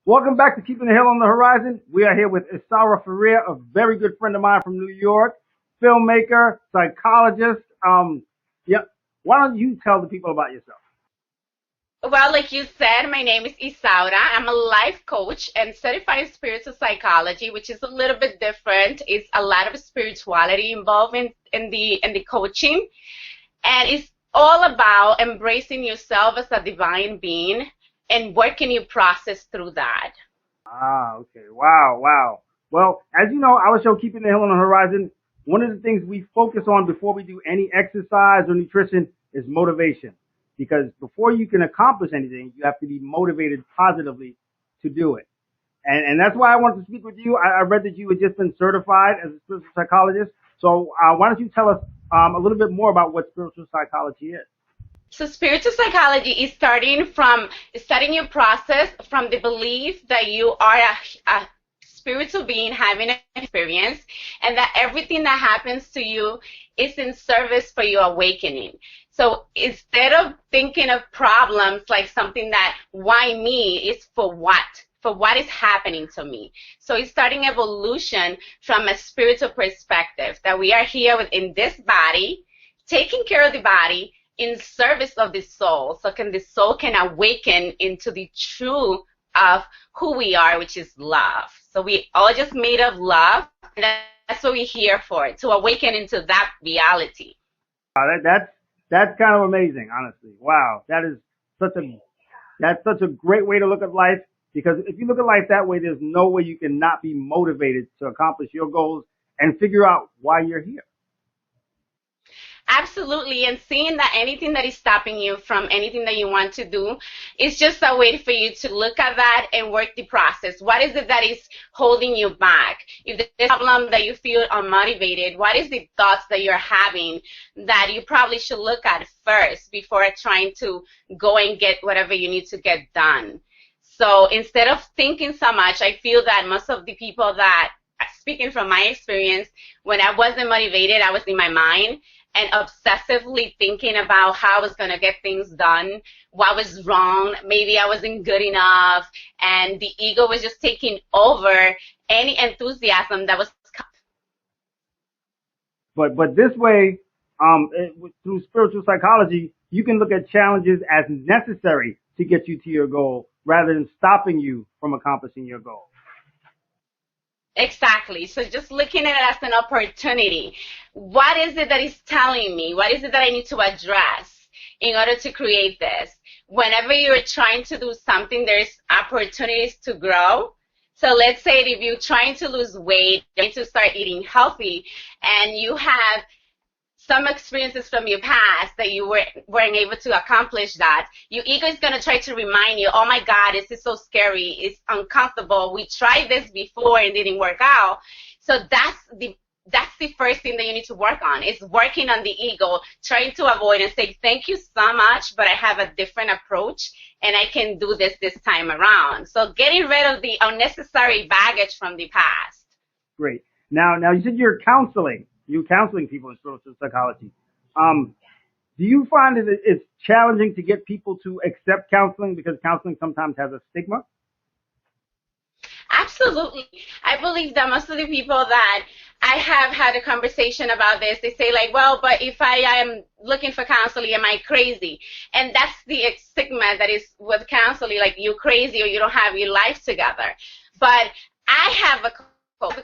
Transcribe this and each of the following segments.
Welcome back to Keeping the Hill on the Horizon. We are here with Isaura Ferrer, a very good friend of mine from New York, filmmaker, psychologist. Yep. Why don't you tell the people about yourself? Well, like you said, my name is Isaura. I'm a life coach and certified spiritual psychology, which is a little bit different. It's a lot of spirituality involved in the coaching. And it's all about embracing yourself as a divine being and working your process through that. Okay. Wow, wow. Well, as you know, our show, Keeping the Hill on the Horizon, one of the things we focus on before we do any exercise or nutrition is motivation. Because before you can accomplish anything, you have to be motivated positively to do it. And that's why I wanted to speak with you. I read that you had just been certified as a spiritual psychologist. So why don't you tell us a little bit more about what spiritual psychology is? So spiritual psychology is starting your process from the belief that you are a spiritual being having an experience and that everything that happens to you is in service for your awakening. So instead of thinking of problems like something that why me, it's for what is happening to me. So it's starting evolution from a spiritual perspective that we are here within this body, taking care of the body in service of the soul. So the soul can awaken into the true of who we are, which is love. So we all just made of love, and that's what we're here for, to awaken into that reality. That's kind of amazing, honestly. Wow, such a that's such a great way to look at life. Because if you look at life that way, there's no way you can not be motivated to accomplish your goals and figure out why you're here. Absolutely. And seeing that anything that is stopping you from anything that you want to do is just a way for you to look at that and work the process. What is it that is holding you back? If there's a problem that you feel unmotivated, what is the thoughts that you're having that you probably should look at first before trying to go and get whatever you need to get done? So instead of thinking so much, I feel that most of the people that, speaking from my experience, when I wasn't motivated, I was in my mind and obsessively thinking about how I was going to get things done, what was wrong, maybe I wasn't good enough, and the ego was just taking over any enthusiasm that was. But this way, through spiritual psychology, you can look at challenges as necessary to get you to your goal rather than stopping you from accomplishing your goal. Exactly. So just looking at it as an opportunity. What is it that is telling me? What is it that I need to address in order to create this? Whenever you're trying to do something, there's opportunities to grow. So let's say if you're trying to lose weight, you're trying to start eating healthy, and you have some experiences from your past that you weren't able to accomplish that, your ego is going to try to remind you, oh my God, this is so scary, it's uncomfortable, we tried this before and it didn't work out. So that's the first thing that you need to work on, is working on the ego, trying to avoid and say, thank you so much, but I have a different approach and I can do this time around. So getting rid of the unnecessary baggage from the past. Great. Now you said you're counseling people in spiritual psychology. Do you find that it's challenging to get people to accept counseling because counseling sometimes has a stigma? Absolutely. I believe that most of the people that I have had a conversation about this, they say like, well, but if I am looking for counseling, am I crazy? And that's the stigma that is with counseling, like you're crazy or you don't have your life together. But I have a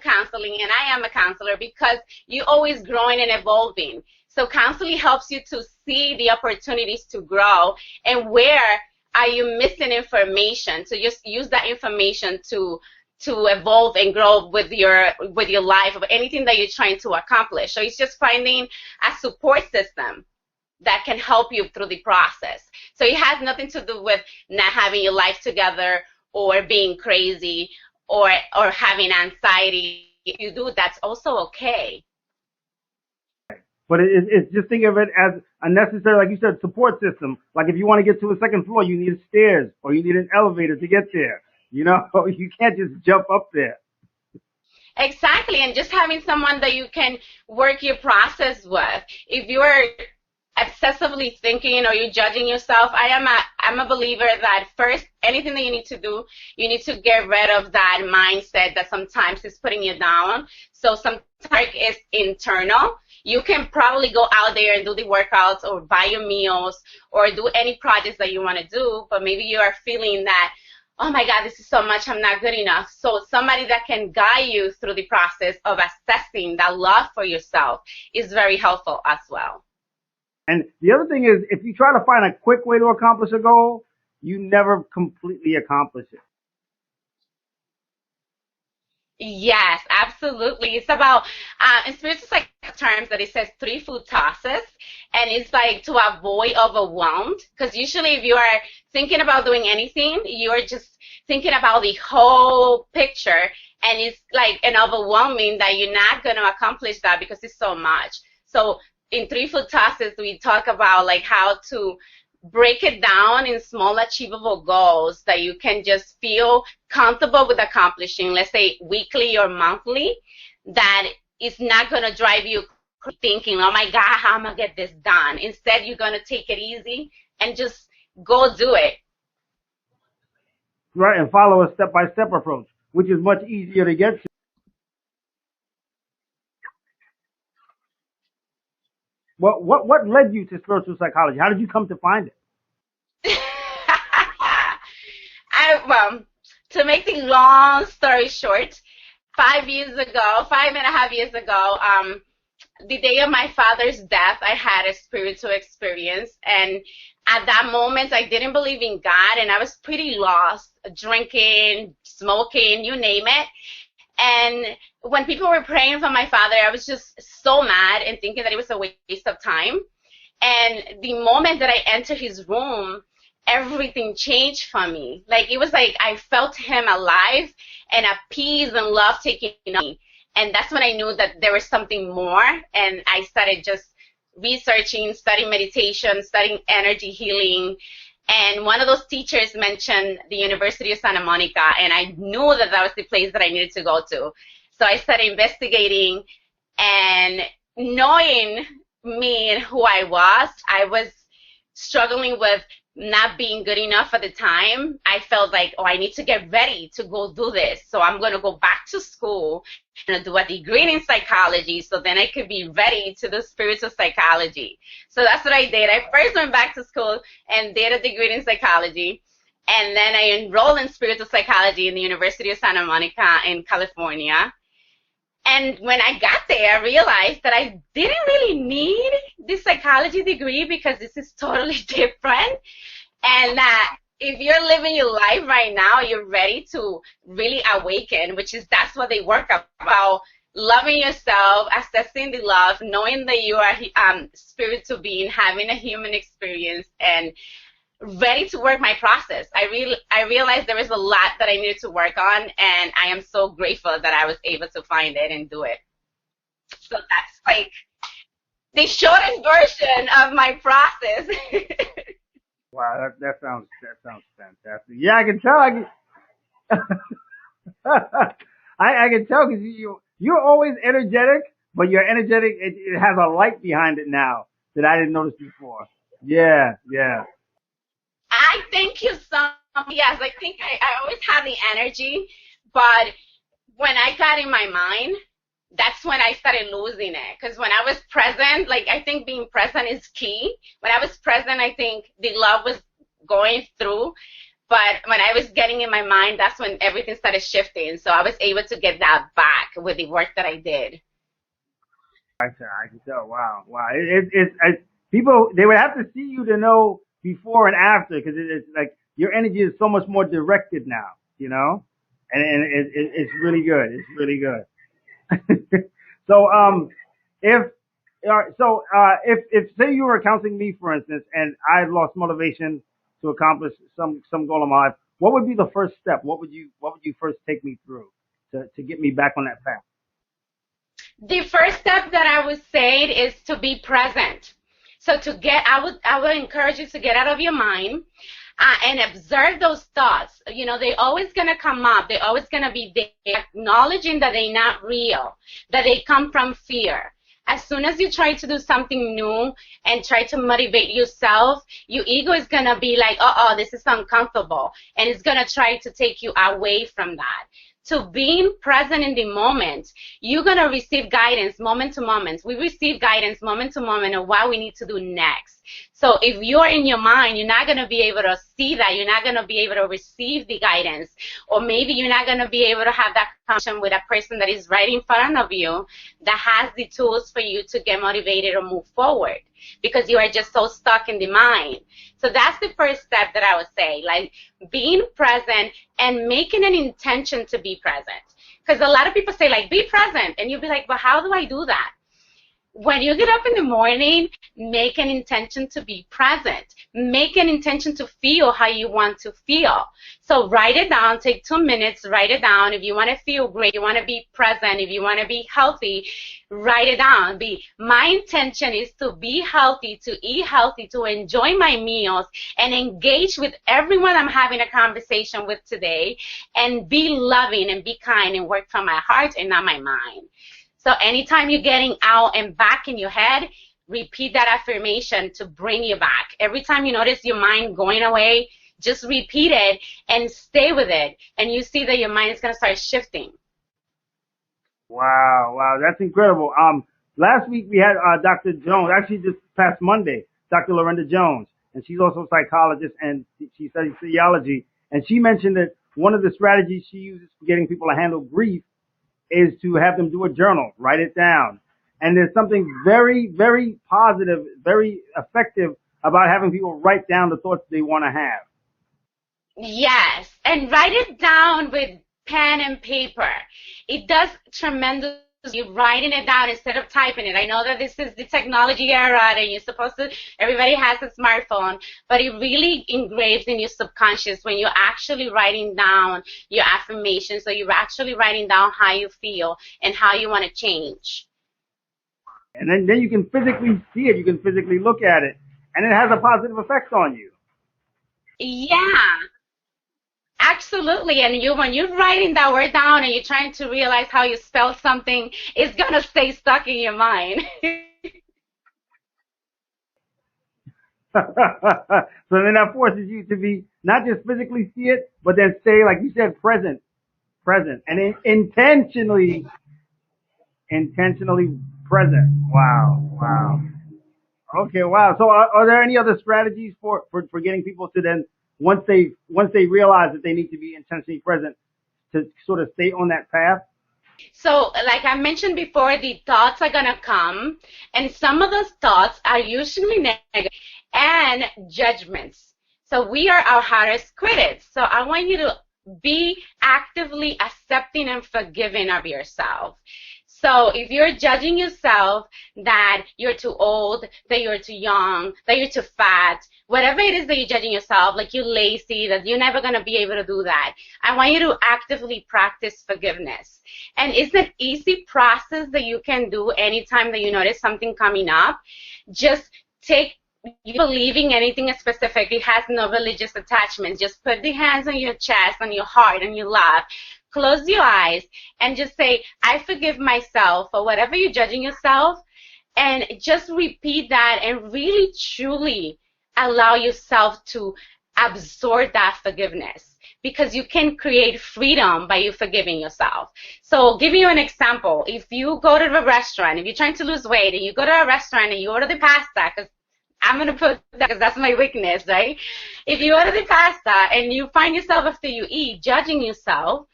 counseling and I am a counselor because you're always growing and evolving. So counseling helps you to see the opportunities to grow and where are you missing information. So just use that information to evolve and grow with your life or anything that you're trying to accomplish. So it's just finding a support system that can help you through the process. So it has nothing to do with not having your life together or being crazy or having anxiety. If you do, that's also okay. But it's just think of it as a necessary, like you said, support system. Like if you want to get to a second floor, you need stairs or you need an elevator to get there. You know, you can't just jump up there. Exactly, and just having someone that you can work your process with. If you're obsessively thinking or you're judging yourself, I'm a believer that first, anything that you need to do, you need to get rid of that mindset that sometimes is putting you down. So sometimes it's internal. You can probably go out there and do the workouts or buy your meals or do any projects that you want to do, but maybe you are feeling that, oh my God, this is so much, I'm not good enough. So somebody that can guide you through the process of assessing that love for yourself is very helpful as well. And the other thing is, if you try to find a quick way to accomplish a goal, you never completely accomplish it. Yes, absolutely. It's about, in spiritual psych terms that it says three food tosses, and it's like to avoid overwhelmed. Because usually, if you are thinking about doing anything, you're just thinking about the whole picture, and it's like an overwhelming that you're not going to accomplish that because it's so much. So, in three food tosses, we talk about like how to break it down in small achievable goals that you can just feel comfortable with accomplishing, let's say weekly or monthly, that is not going to drive you thinking, oh my God, how am I going to get this done? Instead, you're going to take it easy and just go do it. Right, and follow a step-by-step approach, which is much easier to get to. What led you to spiritual psychology? How did you come to find it? Well, to make the long story short, 5 years ago, 5.5 years ago, the day of my father's death, I had a spiritual experience. And at that moment, I didn't believe in God, and I was pretty lost, drinking, smoking, you name it. And when people were praying for my father, I was just so mad and thinking that it was a waste of time. And the moment that I entered his room, everything changed for me. Like, it was like I felt him alive and a peace and love taking me. And that's when I knew that there was something more. And I started just researching, studying meditation, studying energy healing. And one of those teachers mentioned the University of Santa Monica, and I knew that that was the place that I needed to go to. So I started investigating, and knowing me and who I was struggling with not being good enough at the time. I felt like, oh, I need to get ready to go do this. So I'm going to go back to school and do a degree in psychology so then I could be ready to do spiritual psychology. So that's what I did. I first went back to school and did a degree in psychology. And then I enrolled in spiritual psychology in the University of Santa Monica in California. And when I got there, I realized that I didn't really need this psychology degree because this is totally different. And that if you're living your life right now, you're ready to really awaken, that's what they work about, loving yourself, assessing the love, knowing that you are spiritual being, having a human experience, and ready to work my process. I realized there was a lot that I needed to work on, and I am so grateful that I was able to find it and do it. So that's like the shortest version of my process. Wow, that sounds fantastic. Yeah, I can tell. I can tell because you're always energetic, but you're energetic. It has a light behind it now that I didn't notice before. Yeah, yeah. I thank you so much. Yes, I think I always have the energy, but when I got in my mind, that's when I started losing it. Because when I was present, like, I think being present is key. When I was present, I think the love was going through. But when I was getting in my mind, that's when everything started shifting. So I was able to get that back with the work that I did. I can tell. Wow, wow. People, they would have to see you to know before and after, because it's like your energy is so much more directed now, and it's really good. It's really good. So if if say you were counseling me, for instance, and I lost motivation to accomplish some goal in my life, what would be the first step? What would you first take me through to get me back on that path? The first step that I would say is to be present. So I would encourage you to get out of your mind and observe those thoughts. They're always going to come up. They're always going to be there, acknowledging that they're not real, that they come from fear. as soon as you try to do something new and try to motivate yourself, your ego is going to be like, oh, this is uncomfortable. And it's going to try to take you away from that. So being present in the moment, you're going to receive guidance moment to moment. We receive guidance moment to moment of what we need to do next. So if you're in your mind, you're not going to be able to see that. You're not going to be able to receive the guidance. Or maybe you're not going to be able to have that conversation with a person that is right in front of you that has the tools for you to get motivated or move forward, because you are just so stuck in the mind. So that's the first step that I would say, like being present and making an intention to be present. Because a lot of people say, like, be present. And you'll be like, well, how do I do that? When you get up in the morning, make an intention to be present. Make an intention to feel how you want to feel. So write it down. Take 2 minutes. Write it down. If you want to feel great, you want to be present, if you want to be healthy, write it down. My intention is to be healthy, to eat healthy, to enjoy my meals, and engage with everyone I'm having a conversation with today, and be loving and be kind and work from my heart and not my mind. So anytime you're getting out and back in your head, repeat that affirmation to bring you back. Every time you notice your mind going away, just repeat it and stay with it. And you see that your mind is going to start shifting. Wow, that's incredible. Last week we had Dr. Jones, actually this past Monday, Dr. Lorenda Jones, and she's also a psychologist and she studies theology. And she mentioned that one of the strategies she uses for getting people to handle grief is to have them do a journal, write it down. And there's something very, very positive, very effective about having people write down the thoughts they want to have. Yes, and write it down with pen and paper. It does tremendous. You're writing it down instead of typing it. I know that this is the technology era and you're supposed to, everybody has a smartphone, but it really engraves in your subconscious when you're actually writing down your affirmations. So you're actually writing down how you feel and how you want to change. And then you can physically see it. You can physically look at it. And it has a positive effect on you. Yeah. Absolutely, and when you're writing that word down and you're trying to realize how you spell something, it's going to stay stuck in your mind. So then that forces you to be, not just physically see it, but then stay, like you said, present, and intentionally present. Wow. Okay, wow. So are there any other strategies for getting people to then, once they realize that they need to be intentionally present, to sort of stay on that path? So like I mentioned before, the thoughts are going to come, and some of those thoughts are usually negative and judgments. So we are our hardest critics. So I want you to be actively accepting and forgiving of yourself. So if you're judging yourself that you're too old, that you're too young, that you're too fat, whatever it is that you're judging yourself, like you're lazy, that you're never going to be able to do that, I want you to actively practice forgiveness. And it's an easy process that you can do anytime that you notice something coming up. Just take, you believing anything specific, it has no religious attachment. Just put the hands on your chest, on your heart, and you laugh. Close your eyes and just say, I forgive myself for whatever you're judging yourself, and just repeat that and really truly allow yourself to absorb that forgiveness, because you can create freedom by you forgiving yourself. So giving you an example, if you go to the restaurant, if you're trying to lose weight and you go to a restaurant and you order the pasta, because I'm going to put that because that's my weakness, right? If you order the pasta and you find yourself after you eat judging yourself,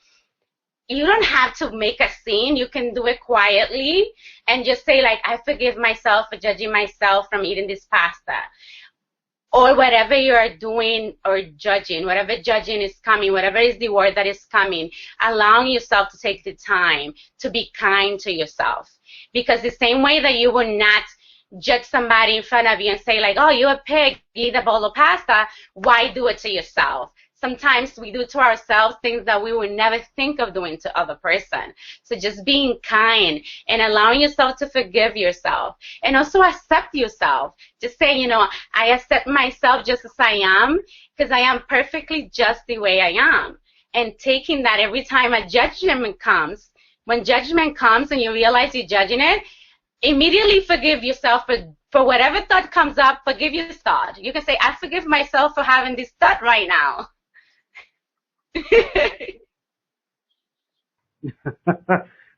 you don't have to make a scene. You can do it quietly and just say, like, I forgive myself for judging myself from eating this pasta. Or whatever you are doing or judging, whatever judging is coming, whatever is the word that is coming, allowing yourself to take the time to be kind to yourself. Because the same way that you will not judge somebody in front of you and say, like, oh, you're a pig, you eat a bowl of pasta, why do it to yourself? Sometimes we do to ourselves things that we would never think of doing to other person. So just being kind and allowing yourself to forgive yourself, and also accept yourself. Just say, I accept myself just as I am, because I am perfectly just the way I am. And taking that every time a judgment comes, when judgment comes and you realize you're judging it, Immediately forgive yourself for whatever thought comes up. Forgive your thought. You can say, I forgive myself for having this thought right now.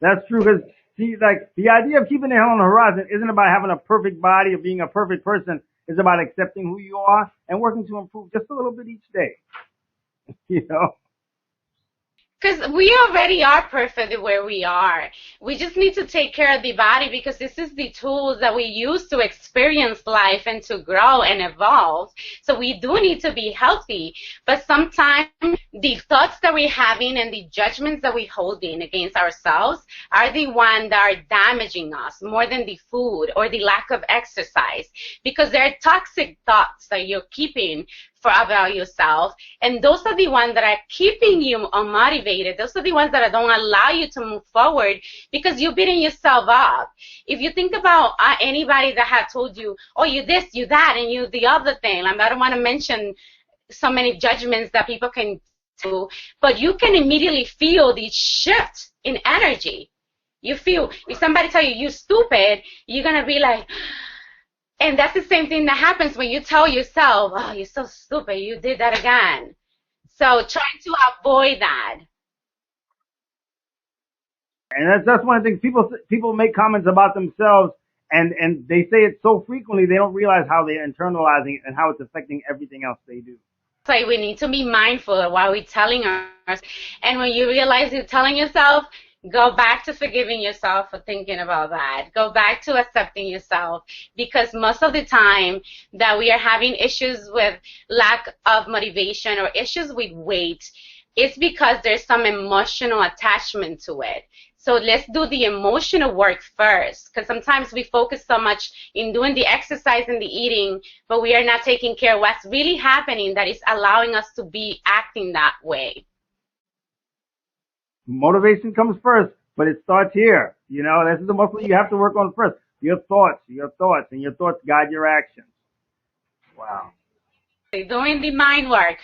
That's true. Because see, like the idea of keeping the hell on the horizon isn't about having a perfect body or being a perfect person. It's about accepting who you are and working to improve just a little bit each day. You know. Because we already are perfect where we are. We just need to take care of the body because this is the tools that we use to experience life and to grow and evolve. So we do need to be healthy. But sometimes the thoughts that we're having and the judgments that we're holding against ourselves are the ones that are damaging us more than the food or the lack of exercise because they're toxic thoughts that you're keeping for about yourself, and those are the ones that are keeping you unmotivated. Those are the ones that don't allow you to move forward because you're beating yourself up. If you think about anybody that have told you, oh, you this, you that, and you the other thing, I don't want to mention so many judgments that people can do, but you can immediately feel the shift in energy. You feel, if somebody tell you you're stupid, you're going to be like, and that's the same thing that happens when you tell yourself, oh, you're so stupid, you did that again. So try to avoid that. And that's one of the things people make comments about themselves and they say it so frequently they don't realize how they're internalizing it and how it's affecting everything else they do. It's like we need to be mindful of what we're telling us. And when you realize you're telling yourself, go back to forgiving yourself for thinking about that. Go back to accepting yourself because most of the time that we are having issues with lack of motivation or issues with weight, it's because there's some emotional attachment to it. So let's do the emotional work first because sometimes we focus so much in doing the exercise and the eating, but we are not taking care of what's really happening that is allowing us to be acting that way. Motivation comes first, but it starts here. You know, this is the muscle you have to work on first. Your thoughts, and your thoughts guide your actions. Wow. Doing the mind work.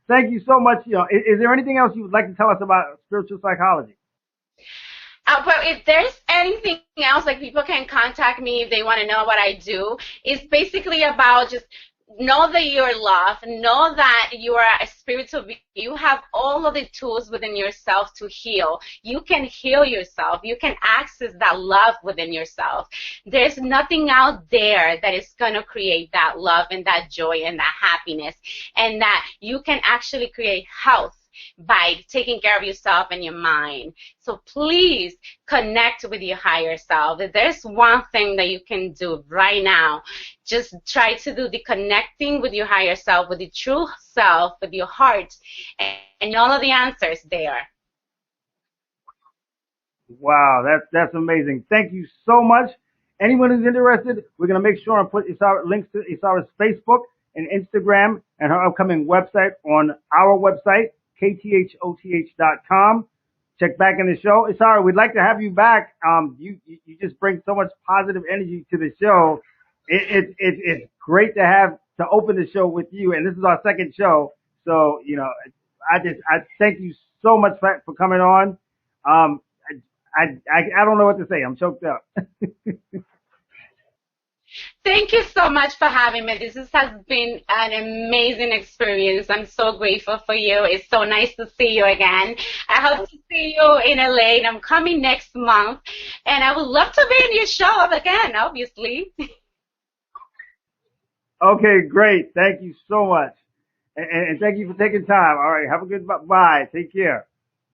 Thank you so much. You know, is there anything else you would like to tell us about spiritual psychology? But if there's anything else, like people can contact me if they want to know what I do. It's basically about just know that you're loved, know that you are a spiritual being. You have all of the tools within yourself to heal. You can heal yourself. You can access that love within yourself. There's nothing out there that is going to create that love and that joy and that happiness, and that you can actually create health by taking care of yourself and your mind. So please connect with your higher self. If there's one thing that you can do right now, just try to do the connecting with your higher self, with the true self, with your heart, and all of the answers there. Wow, that's amazing. Thank you so much. Anyone who's interested, we're gonna make sure and put Isaura, links to Isaura's Facebook and Instagram and her upcoming website on our website, kthoth.com. Check back in the show. Isaura, we'd like to have you back. You just bring so much positive energy to the show. It's great to have to open the show with you, and this is our second show. So you know, I thank you so much for coming on. Um, I don't know what to say. I'm choked up. Thank you so much for having me. This has been an amazing experience. I'm so grateful for you. It's so nice to see you again. I hope to see you in LA, and I'm coming next month. And I would love to be in your show again, obviously. Okay, great. Thank you so much. And thank you for taking time. All right. Have a good bye. Take care.